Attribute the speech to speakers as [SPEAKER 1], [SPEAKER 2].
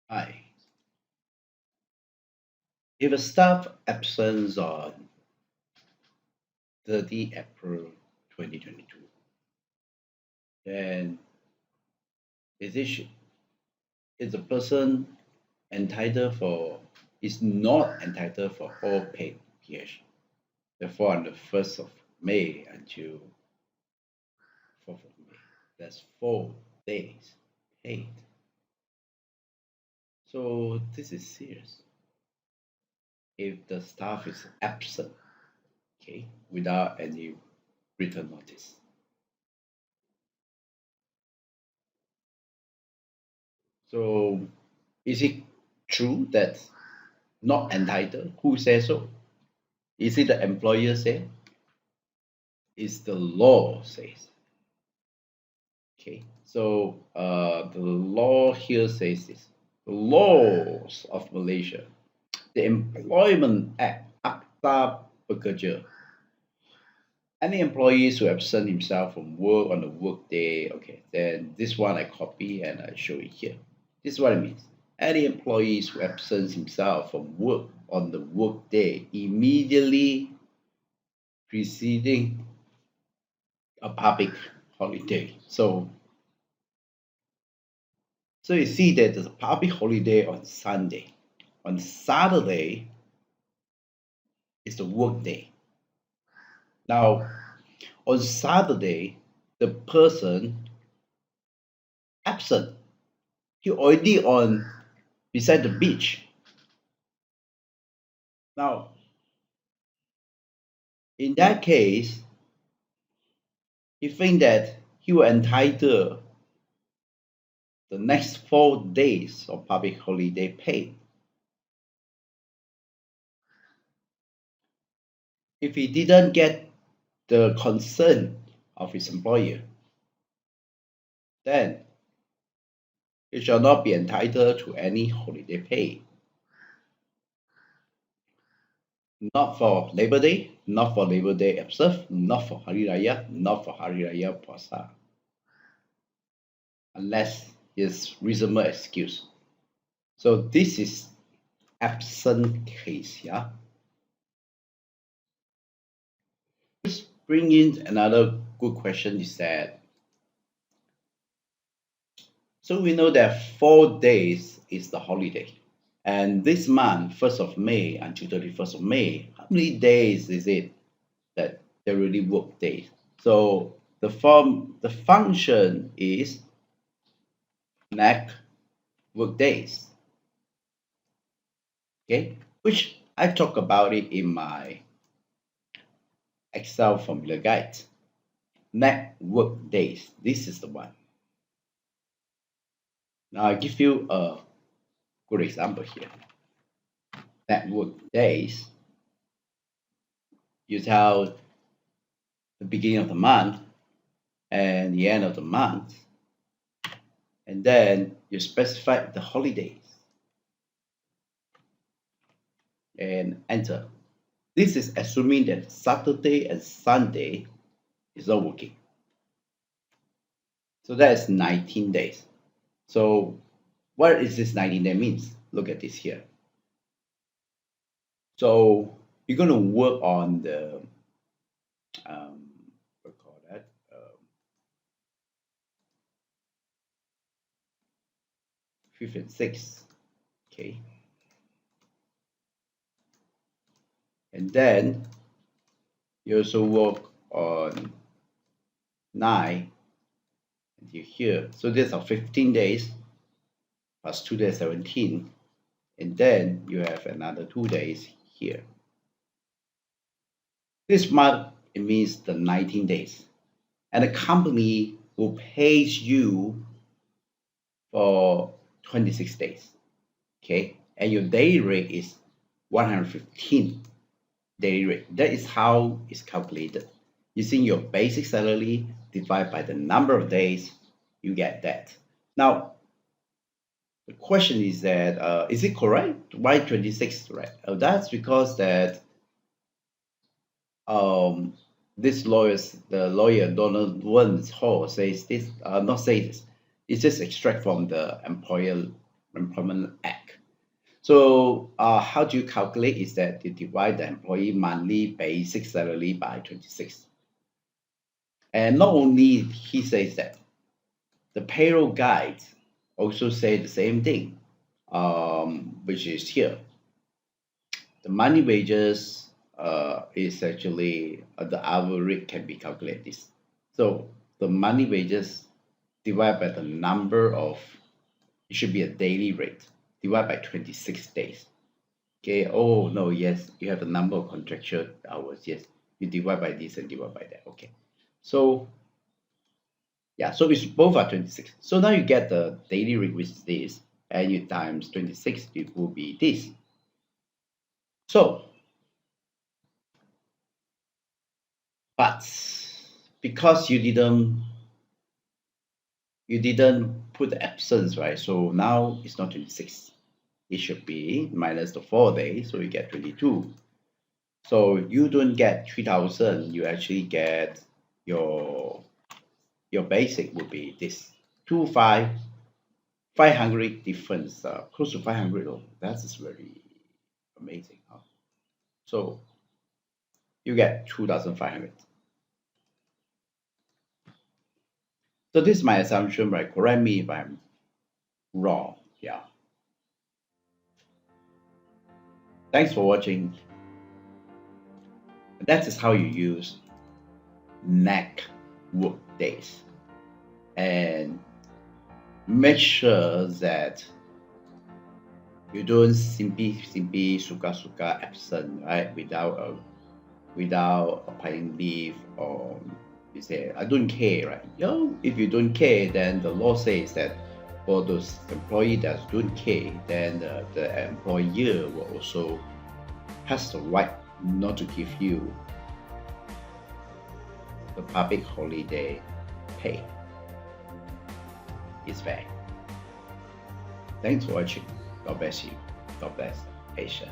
[SPEAKER 1] Hi. If a staff absence on 30 April 2022, then is is the person entitled for is not entitled for all paid PH. Therefore, on the 1st of May until 4th of May, that's 4 days paid. So this is serious. If the staff is absent, okay, without any written notice. So is it true that not entitled? Who says so? Is it the employer say? Is the law says? Okay, so the law here says this: the laws of Malaysia, the Employment Act, Akta Pekerja. Any employees who absent himself from work on the work day, okay, then this one I copy and I show it here. This is what it means. Any employees who absents himself from work on the work day immediately preceding a public holiday. So you see that there's a public holiday on Sunday. On Saturday is the work day. Now, on Saturday, the person absent. He already on beside the beach. Now, in that case, you think that he will entitle the next 4 days of public holiday pay. If he didn't get the consent of his employer, then he shall not be entitled to any holiday pay. Not for Labor Day, not for Labor Day observed, not for Hari Raya, not for Hari Raya Puasa. Unless his reasonable excuse. So this is absent case, yeah. Let's bring in another good question is that, so we know that 4 days is the holiday. And this month, 1st of May until 31st of May, how many days is it that they really work days? So the function is NEC work days. Okay, which I talk about it in my Excel formula guide. Network days. This is the one. Now I give you a good example here. Network days. You tell the beginning of the month and the end of the month, and then you specify the holidays and enter. This is assuming that Saturday and Sunday is not working. So that is 19 days. So what is this 19 day means? Look at this here. So you're going to work on the what we call that 5th and 6th, okay, and then you also work on 9 until here. So these are 15 days plus 2 days, 17, and then you have another 2 days here. This month it means the 19 days, and the company will pay you for 26 days, okay, and your daily rate is 115 daily rate. That is how it's calculated. Using your basic salary divided by the number of days, you get that. Now, the question is that is it correct? Why 26, right? That's because that this the lawyer Donald Wens Hall says this, not say this. It's just extract from the employer Employment Act. So how do you calculate is that you divide the employee monthly basic salary by 26. And not only he says that, the payroll guide also say the same thing, which is here. The money wages is actually the hour rate can be calculated. So the money wages divided by the number of, it should be a daily rate, divided by 26 days. Okay, oh no, yes, you have a number of contractual hours. Yes, you divide by this and divide by that. Okay, so yeah, so it's both are 26. So now you get the daily rate, which is this, and you times 26, it will be this. So, but because you didn't put the absence, right? So now it's not 26. It should be minus the 4 days, so you get 22. So you don't get 3,000, you actually get your basic would be this 500 difference, close to 500. Oh, that is very amazing. Huh? So you get 2,500. So this is my assumption, right? Correct me if I'm wrong. Yeah. Thanks for watching. That is how you use NETWORKDAYS. And make sure that you don't simply suka absent, right? Without applying leave, or you say I don't care, right? If you don't care, then the law says that for those employees that don't care, then the employer will also has the right not to give you the public holiday pay. It's fair. Thanks for watching. God bless you. God bless Asia.